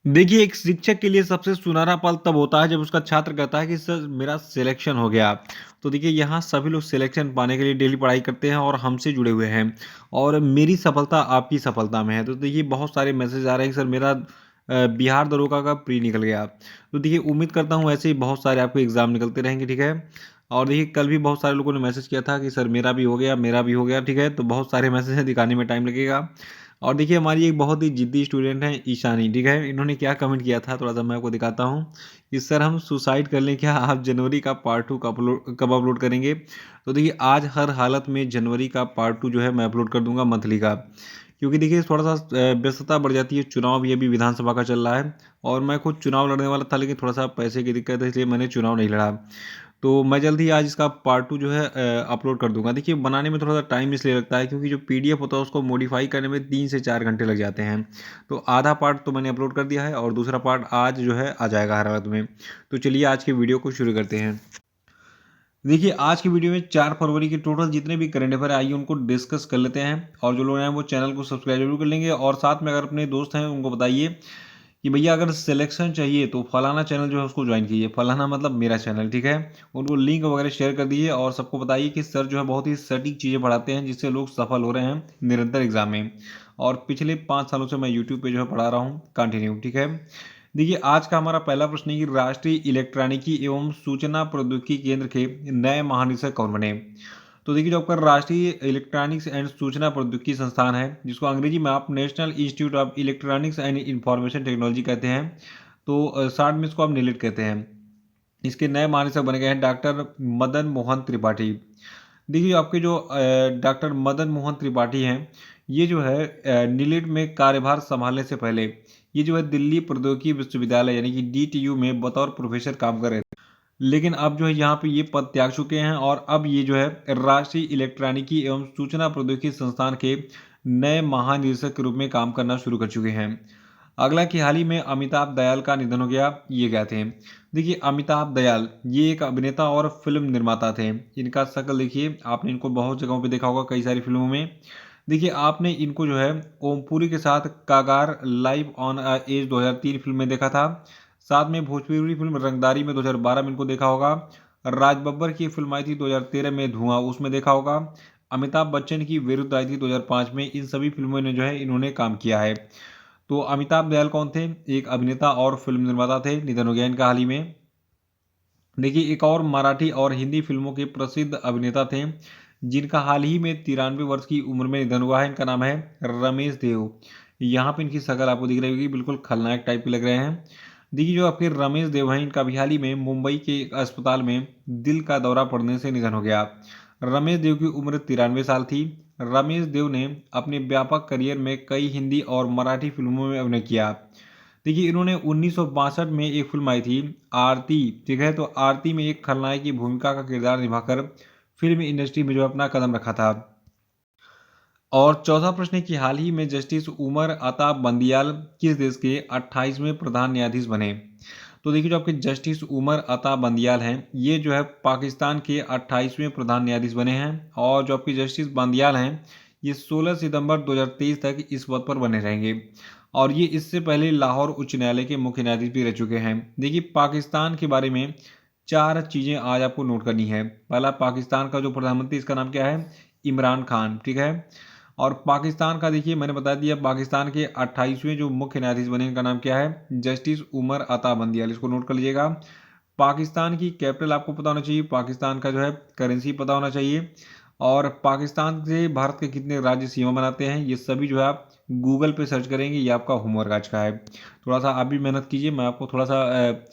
देखिए, एक शिक्षक के लिए सबसे सुनहरा पल तब होता है जब उसका छात्र कहता है कि सर मेरा सिलेक्शन हो गया। तो देखिए यहाँ सभी लोग सिलेक्शन पाने के लिए डेली पढ़ाई करते हैं और हमसे जुड़े हुए हैं और मेरी सफलता आपकी सफलता में है। तो देखिए बहुत सारे मैसेज आ रहे हैं कि सर मेरा बिहार दरोगा का प्री निकल गया। तो देखिए उम्मीद करता हूँ ऐसे ही बहुत सारे आपके एग्ज़ाम निकलते रहेंगे, ठीक है? और देखिए कल भी बहुत सारे लोगों ने मैसेज किया था कि सर मेरा भी हो गया, मेरा भी हो गया, ठीक है? तो बहुत सारे मैसेज हैं, दिखाने में टाइम लगेगा। और देखिए हमारी एक बहुत ही ज़िद्दी स्टूडेंट है ईशानी, ठीक है? इन्होंने क्या कमेंट किया था थोड़ा-सा मैं आपको दिखाता हूँ कि सर हम सुसाइड कर लें क्या? आप जनवरी का पार्ट 2 कब अपलोड करेंगे? तो देखिए आज हर हालत में जनवरी का पार्ट 2 जो है मैं अपलोड कर दूँगा मंथली का। क्योंकि देखिए थोड़ा-सा व्यस्तता बढ़ जाती है, चुनाव भी अभी विधानसभा का चल रहा है और मैं खुद चुनाव लड़ने वाला था लेकिन थोड़ा-सा पैसे की दिक्कत है इसलिए मैंने चुनाव नहीं लड़ा। तो मैं जल्द ही आज इसका पार्ट 2 जो है अपलोड कर दूँगा। देखिए बनाने में थोड़ा-सा टाइम इसलिए लगता है क्योंकि जो पीडीएफ होता है उसको मॉडिफ़ाई करने में 3 से 4 घंटे लग जाते हैं। तो आधा पार्ट तो मैंने अपलोड कर दिया है और दूसरा पार्ट आज जो है आ जाएगा हर हालत में। तो चलिए आज की वीडियो को शुरू करते हैं। देखिए आज की वीडियो में 4 फरवरी के टोटल जितने भी करंट अफेयर आइए उनको डिस्कस कर लेते हैं और जो लोग हैं वो चैनल को सब्सक्राइब जरूर कर लेंगे और साथ में अगर अपने दोस्त हैं उनको बताइए कि भैया अगर सिलेक्शन चाहिए तो फलाना चैनल जो है उसको ज्वाइन कीजिए। फलाना मतलब मेरा चैनल, ठीक है? उनको लिंक वगैरह शेयर कर दीजिए और सबको बताइए कि सर जो है बहुत ही सटीक चीज़ें पढ़ाते हैं जिससे लोग सफल हो रहे हैं निरंतर एग्जाम में। और पिछले 5 सालों से मैं यूट्यूब पे जो है पढ़ा रहा हूँ कंटिन्यू, ठीक है? देखिए आज का हमारा पहला प्रश्न है कि राष्ट्रीय इलेक्ट्रॉनिकी एवं सूचना प्रौद्योगिकी केंद्र के नए महानिदेशक कौन बने? तो देखिए जो आपका राष्ट्रीय इलेक्ट्रॉनिक्स एंड सूचना प्रौद्योगिकी संस्थान है जिसको अंग्रेजी में आप national institute of electronics and information technology कहते हैं, तो शॉर्ट में इसको आप निलिट कहते हैं। इसके नए महानिदेशक बने गए हैं डॉक्टर मदन मोहन त्रिपाठी। देखिए आपके जो डॉक्टर मदन मोहन त्रिपाठी हैं, ये जो है निलिट में कार्यभार संभालने से पहले ये जो है दिल्ली प्रौद्योगिकी विश्वविद्यालय यानी कि डीटीयू में बतौर प्रोफेसर काम कर रहे थे। लेकिन अब जो है यहाँ पे ये पद त्याग चुके हैं और अब ये जो है राष्ट्रीय इलेक्ट्रॉनिकी एवं सूचना प्रौद्योगिकी संस्थान के नए महानिदेशक के रूप में काम करना शुरू कर चुके हैं। अगला कि हाल ही में अमिताभ दयाल का निधन हो गया, ये क्या थे? देखिए अमिताभ दयाल ये एक अभिनेता और फिल्म निर्माता थे। इनका शक्ल देखिए, आपने इनको बहुत जगहों पे देखा होगा कई सारी फिल्मों में। देखिए आपने इनको जो है ओमपुरी के साथ कागार लाइव ऑन एज 2003 फिल्म में देखा था। साथ में भोजपुरी फिल्म रंगदारी में 2012 में इनको देखा होगा। राज बब्बर की फिल्म आई थी 2013 में धुआं, उसमें देखा होगा। अमिताभ बच्चन की विरुद्ध आई थी 2005 में। इन सभी फिल्मों में जो है इन्होंने काम किया है। तो अमिताभ दयाल कौन थे? एक अभिनेता और फिल्म निर्माता थे, निधन हो गया इनका हाल ही में। देखिए एक और मराठी और हिंदी फिल्मों के प्रसिद्ध अभिनेता थे जिनका हाल ही में 93 वर्ष की उम्र में निधन हुआ है। इनका नाम है रमेश देव। यहाँ पे इनकी शक्ल आपको दिख रही होगी, बिल्कुल खलनायक टाइप के लग रहे हैं। देखिए जो आपके रमेश देव हैं इनका भी हाल ही में मुंबई के एक अस्पताल में दिल का दौरा पड़ने से निधन हो गया। रमेश देव की उम्र 93 साल थी। रमेश देव ने अपने व्यापक करियर में कई हिंदी और मराठी फिल्मों में अभिनय किया। देखिए इन्होंने 1962 में एक फिल्म आई थी आरती, ठीक है? तो आरती में एक खलनायक की भूमिका का किरदार निभाकर फिल्म इंडस्ट्री में जो है अपना कदम रखा था। और चौथा प्रश्न है कि हाल ही में जस्टिस उमर अता बंदियाल किस देश के 28वें प्रधान न्यायाधीश बने? तो देखिए जो आपके जस्टिस उमर अता बंदियाल हैं ये जो है पाकिस्तान के 28वें प्रधान न्यायाधीश बने हैं। और जो आपके जस्टिस बंदियाल हैं ये 16 सितंबर 2023 तक इस पद पर बने रहेंगे। और ये इससे पहले लाहौर उच्च न्यायालय के मुख्य न्यायाधीश भी रह चुके हैं। देखिए पाकिस्तान के बारे में 4 चीज़ें आज आपको नोट करनी है। पहला, पाकिस्तान का जो प्रधानमंत्री इसका नाम क्या है? इमरान खान, ठीक है? और पाकिस्तान का देखिए मैंने बता दिया, पाकिस्तान के 28वें जो मुख्य न्यायाधीश बने इनका नाम क्या है? जस्टिस उमर अता बंदियाल, इसको नोट कर लीजिएगा। पाकिस्तान की कैपिटल आपको पता होना चाहिए, पाकिस्तान का जो है करेंसी पता होना चाहिए। और पाकिस्तान से भारत के कितने राज्य सीमा बनाते हैं ये सभी जो है आप गूगल पे सर्च करेंगे, ये आपका होमवर्क आज का है। थोड़ा सा आप भी मेहनत कीजिए, मैं आपको थोड़ा सा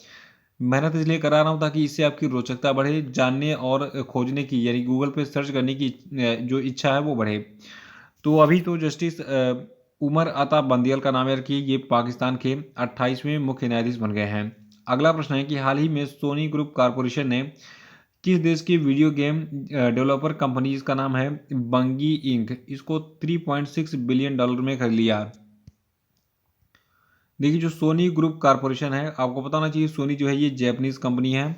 मेहनत इसलिए करा रहा हूँ ताकि इससे आपकी रोचकता बढ़े, जानने और खोजने की यानी गूगल पे सर्च करने की जो इच्छा है वो बढ़े। तो अभी तो जस्टिस उमर अता बंदियाल का नाम है रखिए, ये पाकिस्तान के 28वें मुख्य न्यायाधीश बन गए हैं। अगला प्रश्न है कि हाल ही में सोनी ग्रुप कॉरपोरेशन ने किस देश की वीडियो गेम डेवलपर कंपनी जिसका नाम है बंगी इंक इसको $3.6 बिलियन में खरीद लिया? देखिए जो सोनी ग्रुप कॉरपोरेशन है आपको पता होना चाहिए, सोनी जो है ये जैपनीज कंपनी है।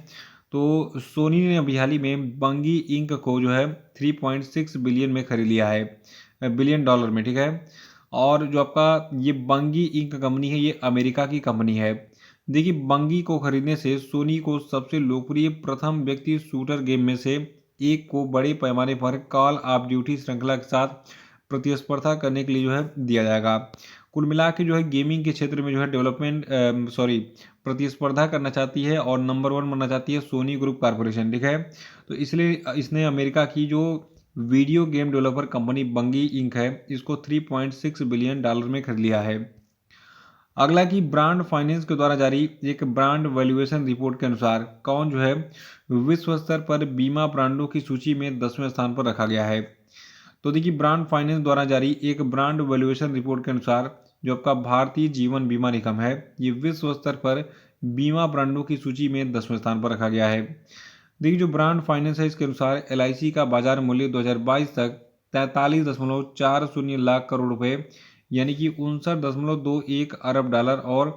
तो सोनी ने अभी हाल ही में बंगी इंक को जो है 3.6 बिलियन में खरीद लिया है, बिलियन डॉलर में, ठीक है? और जो आपका ये बंगी इंक कंपनी है ये अमेरिका की कंपनी है। देखिए बंगी को खरीदने से सोनी को सबसे लोकप्रिय प्रथम व्यक्ति शूटर गेम में से एक को बड़े पैमाने पर कॉल ऑफ ड्यूटी श्रृंखला के साथ प्रतिस्पर्धा करने के लिए जो है दिया जाएगा। कुल मिला के जो है गेमिंग के क्षेत्र में जो है प्रतिस्पर्धा करना चाहती है और नंबर वन बनना चाहती है सोनी ग्रुप कॉरपोरेशन, ठीक है। तो इसलिए इसने अमेरिका की जो video game developer company बंगी ink है इसको $3.6 बिलियन में खरीद लिया है। अगला कि ब्रांड फाइनेंस के द्वारा जारी एक ब्रांड वैल्यूएशन रिपोर्ट के अनुसार कौन जो है विश्व स्तर पर बीमा ब्रांडों की सूची में 10वें स्थान पर रखा गया है। तो देखिए ब्रांड फाइनेंस द्वारा जारी एक ब्रांड वैल्यूएशन रिपोर्ट के अनुसार जो आपका भारतीय जीवन बीमा निगम है ये विश्व स्तर पर बीमा ब्रांडों की सूची में 10वें स्थान पर रखा गया है। देखिए जो ब्रांड फाइनेंस है इसके अनुसार LIC का बाजार मूल्य 2022 तक 43.40 लाख करोड़ रुपए यानी कि $59.21 अरब और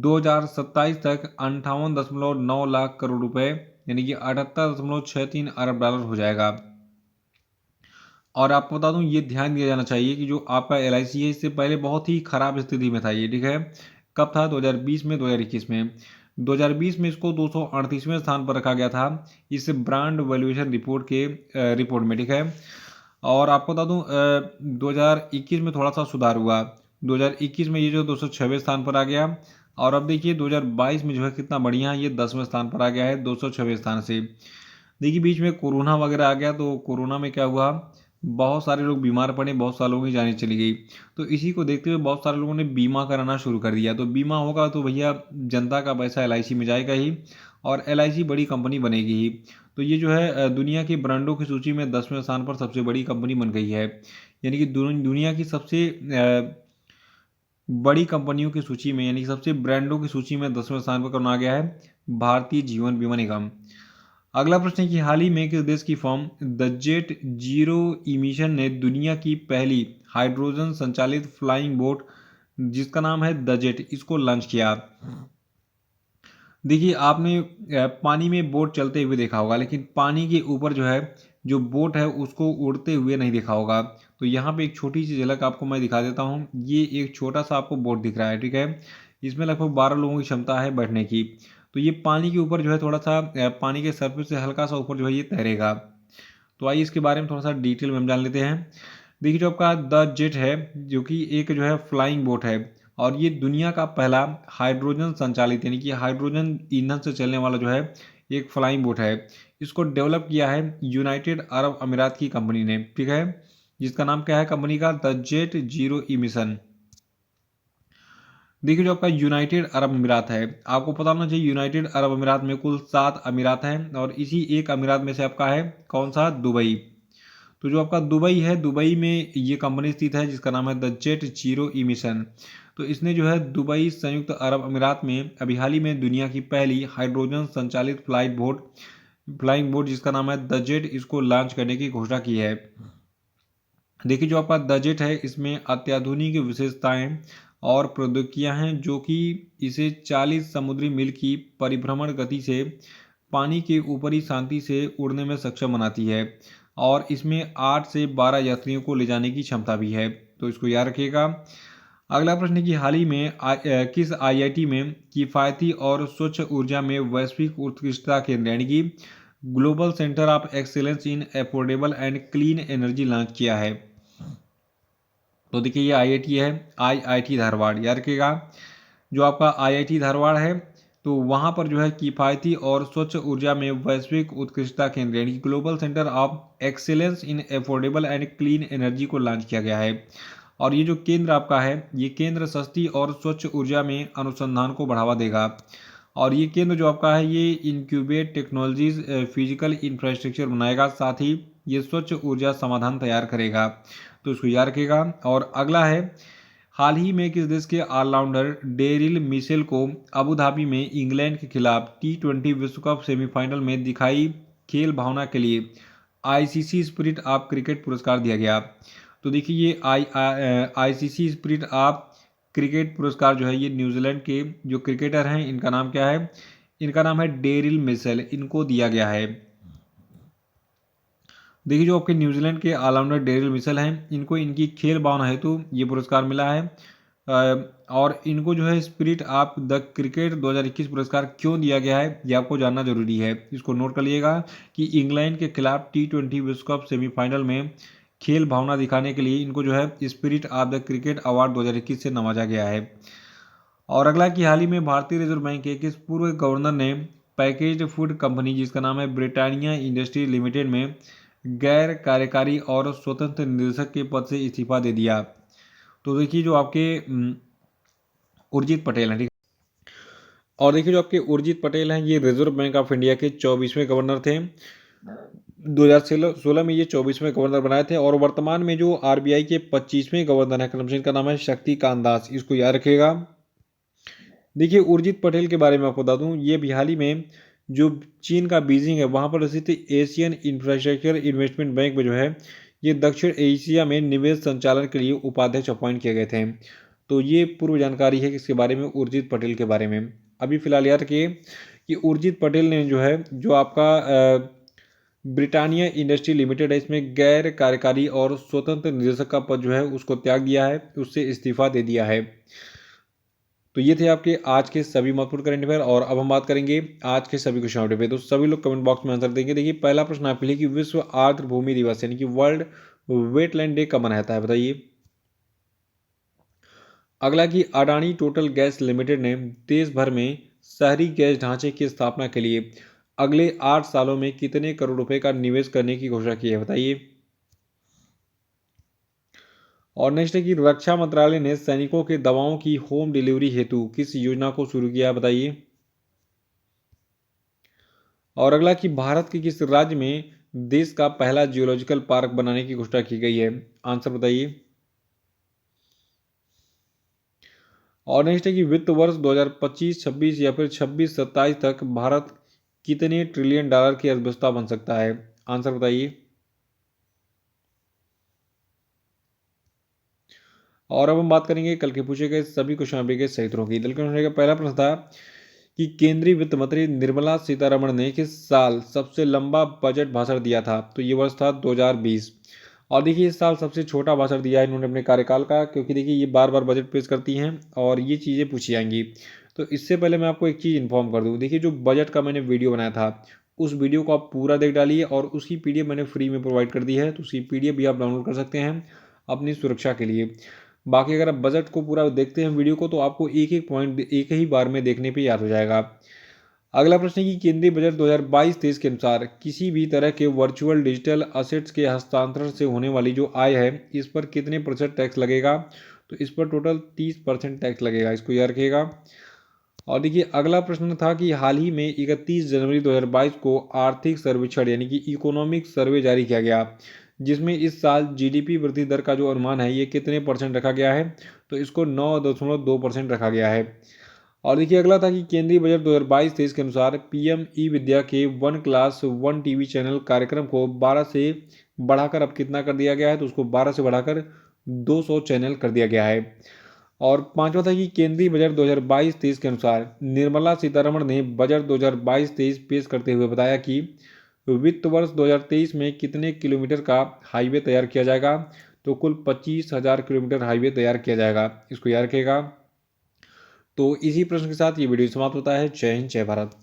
2027 तक 58.9 लाख करोड़ रुपए यानी कि $78.63 अरब हो जाएगा। और आपको बता दूं ये ध्यान दिया जाना चाहिए कि जो आपका LIC है इससे पहले बहुत ही खराब स्थिति में था ये, ठीक है। कब था? 2020 में, 2021 में। 2020 में इसको 238वें स्थान पर रखा गया था इस ब्रांड वैल्यूएशन रिपोर्ट के रिपोर्ट में, ठीक है। और आपको बता दूं 2021 में थोड़ा सा सुधार हुआ, 2021 में ये जो 206वें स्थान पर आ गया और अब देखिए 2022 में जो है कितना बढ़िया ये 10वें स्थान पर आ गया है 206वें स्थान से। देखिए बीच में कोरोना वगैरह आ गया तो कोरोना में क्या हुआ, बहुत सारे लोग बीमार पड़े, बहुत सारे लोगों की जानें चली गई। तो इसी को देखते हुए बहुत सारे लोगों ने बीमा कराना शुरू कर दिया। तो बीमा होगा तो भैया जनता का पैसा LIC में जाएगा ही और LIC बड़ी कंपनी बनेगी ही। तो ये जो है दुनिया की ब्रांडों की सूची में 10वें स्थान पर सबसे बड़ी कंपनी बन गई है। यानी कि दुनिया की सबसे बड़ी कंपनियों की सूची में यानी कि सबसे ब्रांडों की सूची में 10वें स्थान पर कौन आ गया है? भारतीय जीवन बीमा निगम। अगला प्रश्न है कि हाल ही में किस देश की firm the jet zero emission ने दुनिया की पहली हाइड्रोजन संचालित फ्लाइंग बोट जिसका नाम है द जेट इसको लॉन्च किया। देखिए आपने पानी में बोट चलते हुए देखा होगा लेकिन पानी के ऊपर जो है जो बोट है उसको उड़ते हुए नहीं देखा होगा। तो यहाँ पे एक छोटी सी झलक आपको मैं दिखा देता हूँ। ये एक छोटा सा आपको बोट दिख रहा है, ठीक है। इसमें लगभग 12 लोगों की क्षमता है बैठने की। तो ये पानी के ऊपर जो है थोड़ा सा पानी के सरफेस से हल्का सा ऊपर जो है ये तैरेगा। तो आइए इसके बारे में थोड़ा सा डिटेल में हम जान लेते हैं। देखिए जो आपका द जेट है जो कि एक जो है फ्लाइंग बोट है और ये दुनिया का पहला हाइड्रोजन संचालित यानी कि हाइड्रोजन ईंधन से चलने वाला जो है एक फ्लाइंग बोट है। इसको डेवलप किया है यूनाइटेड अरब अमीरात की कंपनी ने, ठीक है, जिसका नाम क्या है कंपनी का? The jet zero emission. देखिए जो आपका यूनाइटेड अरब अमीरात है, आपको पता होना चाहिए यूनाइटेड अरब अमीरात में कुल 7 अमीरात हैं और इसी एक अमीरात में से आपका है कौन सा? दुबई। तो जो आपका दुबई है, दुबई में ये कंपनी स्थित है जिसका नाम है द जेट जीरो इमिशन। तो इसने जो है दुबई संयुक्त अरब अमीरात में अभी हाल ही में दुनिया की पहली हाइड्रोजन संचालित फ्लाइंग बोट जिसका नाम है द जेट इसको लॉन्च करने की घोषणा की है। देखिए जो आपका द जेट है इसमें अत्याधुनिक विशेषताएं और प्रौद्योगिकियां हैं जो कि इसे 40 समुद्री मील की परिभ्रमण गति से पानी के ऊपरी शांति से उड़ने में सक्षम बनाती है और इसमें 8 से 12 यात्रियों को ले जाने की क्षमता भी है। तो इसको याद रखिएगा। अगला प्रश्न है कि हाल ही में किस IIT में किफ़ायती और स्वच्छ ऊर्जा में वैश्विक उत्कृष्टता केंद्र यानी कि global centre of excellence in affordable and clean energy launch किया है? तो देखिए ये IIT है IIT धारवाड़, याद रखिएगा। जो आपका IIT धारवाड़ है तो वहाँ पर जो है किफ़ायती और स्वच्छ ऊर्जा में वैश्विक उत्कृष्टता केंद्र यानी कि global centre of excellence in affordable and clean energy को लॉन्च किया गया है। और ये जो केंद्र आपका है ये केंद्र सस्ती और स्वच्छ ऊर्जा में अनुसंधान को बढ़ावा देगा और ये केंद्र जो आपका है ये इंक्यूबेट टेक्नोलॉजीज फिजिकल इंफ्रास्ट्रक्चर बनाएगा, साथ ही ये स्वच्छ ऊर्जा समाधान तैयार करेगा। तो इसको याद रखिएगा। और अगला है हाल ही में किस देश के ऑलराउंडर डेरिल मिशेल को अबू धाबी में इंग्लैंड के खिलाफ T20 विश्व कप सेमीफाइनल में दिखाई खेल भावना के लिए ICC स्पिरिट ऑफ क्रिकेट पुरस्कार दिया गया? तो देखिए ये ICC स्पिरिट ऑफ क्रिकेट पुरस्कार जो है ये न्यूजीलैंड के जो क्रिकेटर हैं इनका नाम क्या है? इनका नाम है डेरिल मिशेल, इनको दिया गया है। देखिए जो आपके न्यूजीलैंड के ऑलराउंडर डेरिल मिशेल हैं, इनको इनकी खेल भावना हेतु ये पुरस्कार मिला है। और इनको जो है स्पिरिट ऑफ द क्रिकेट 2021 पुरस्कार क्यों दिया गया है, ये आपको जानना जरूरी है। इसको नोट कर लीजिएगा कि इंग्लैंड के खिलाफ T20 विश्व कप सेमीफाइनल में खेल भावना दिखाने के लिए इनको जो है spirit of the cricket award 2021 से नवाजा गया है। और अगला कि हाल ही में भारतीय रिजर्व बैंक के किस पूर्व गवर्नर ने पैकेज्ड फूड कंपनी जिसका नाम है ब्रिटानिया इंडस्ट्री लिमिटेड में गैर कार्यकारी और स्वतंत्र निदेशक के पद से इस्तीफा दे दिया। तो देखिए जो आपके उर्जित पटेल हैं, ठीक है। और देखिए जो आपके उर्जित पटेल हैं, ये रिजर्व बैंक ऑफ इंडिया के 24वें गवर्नर थे। 2016 में ये 24वें गवर्नर बनाए थे। और वर्तमान में जो आरबीआई के 25वें गवर्नर हैं क्रमशः, इनका नाम है शक्तिकांत दास, इसको याद रखिएगा। देखिए उर्जित पटेल के बारे में आपको बता दूं, ये भी हाल ही में जो चीन का बीजिंग है वहाँ पर स्थित एशियन इंफ्रास्ट्रक्चर इन्वेस्टमेंट बैंक में जो है ये दक्षिण एशिया में निवेश संचालन के लिए उपाध्यक्ष अपॉइंट किए गए थे। तो ये पूर्व जानकारी है किसके बारे में, उर्जित पटेल के बारे में। अभी फिलहाल याद रखिए कि उर्जित पटेल ने जो है जो आपका ब्रिटानिया इंडस्ट्री लिमिटेड है, इसमें गैर कार्यकारी और स्वतंत्र निदेशक का पद जो है उसको त्याग दिया है, उससे इस्तीफा दे दिया है। तो ये थे आपके आज के सभी महत्वपूर्ण करंट अफेयर। और अब हम बात करेंगे आज के सभी क्वेश्चन पे। तो सभी लोग कमेंट बॉक्स में आंसर देंगे। देखिए पहला प्रश्न आपके लिए कि विश्व आर्द्र भूमि दिवस यानी कि वर्ल्ड वेटलैंड डे कब मनाया जाता है, बताइए। अगला कि अडानी टोटल गैस लिमिटेड ने देश भर में शहरी गैस ढांचे की स्थापना के लिए अगले 8 सालों में कितने करोड़ रुपए का निवेश करने की घोषणा की है, बताइए। और नेक्स्ट है कि रक्षा मंत्रालय ने सैनिकों के दवाओं की होम डिलीवरी हेतु किस योजना को शुरू किया, बताइए। और अगला कि भारत के किस राज्य में देश का पहला जियोलॉजिकल पार्क बनाने की घोषणा की गई है, आंसर बताइए। और नेक्स्ट है कि वित्त वर्ष 2025-26 या फिर 26-27 तक भारत कितने ट्रिलियन डॉलर की अर्थव्यवस्था बन सकता है, आंसर बताइए। और अब हम बात करेंगे कल के पूछे गए सभी क्वेश्चन के सही उत्तरों की। दल का पहला प्रश्न था कि केंद्रीय वित्त मंत्री निर्मला सीतारमण ने किस साल सबसे लंबा बजट भाषण दिया था, तो ये वर्ष था 2020। और देखिए इस साल सबसे छोटा भाषण दिया है इन्होंने अपने कार्यकाल का, क्योंकि देखिए ये बार बार बजट पेश करती हैं और ये चीज़ें पूछी जाएंगी। तो इससे पहले मैं आपको एक चीज़ इन्फॉर्म कर दूँ, देखिए जो बजट का मैंने वीडियो बनाया था उस वीडियो को आप पूरा देख डालिए, और उसकी पीडीएफ मैंने फ्री में प्रोवाइड कर दी है, तो उसकी पीडीएफ भी आप डाउनलोड कर सकते हैं अपनी सुरक्षा के लिए। बाकी अगर आप बजट को पूरा देखते हैं वीडियो को, तो आपको एक एक पॉइंट एक ही बार में देखने पे याद हो जाएगा। अगला प्रश्न है कि केंद्रीय बजट 2022-23 के अनुसार किसी भी तरह के वर्चुअल डिजिटल असेट्स के हस्तांतरण से होने वाली जो आय है इस पर कितने % टैक्स लगेगा, तो इस पर टोटल 30% टैक्स लगेगा, इसको याद रखिएगा। और देखिए अगला प्रश्न था कि हाल ही में 31 जनवरी 2022 को आर्थिक सर्वेक्षण यानी कि इकोनॉमिक सर्वे जारी किया गया, जिसमें इस साल जीडीपी वृद्धि दर का जो अनुमान है ये कितने % रखा गया है, तो इसको 9.2% रखा गया है। और देखिए अगला था कि केंद्रीय बजट 2022-23 के अनुसार पीएम ई विद्या के 1 क्लास 1 टीवी चैनल कार्यक्रम को 12 से बढ़ाकर अब कितना कर दिया गया है, तो उसको 12 से बढ़ाकर 200 चैनल कर दिया गया है। और पांचवा था कि केंद्रीय बजट 2022-23 के अनुसार निर्मला सीतारमण ने बजट 2022-23 पेश करते हुए बताया कि वित्त वर्ष 2023 में कितने किलोमीटर का हाईवे तैयार किया जाएगा, तो कुल 25,000 किलोमीटर हाईवे तैयार किया जाएगा, इसको याद रखिएगा। तो इसी प्रश्न के साथ ये वीडियो समाप्त होता है। जय हिंद, जय भारत।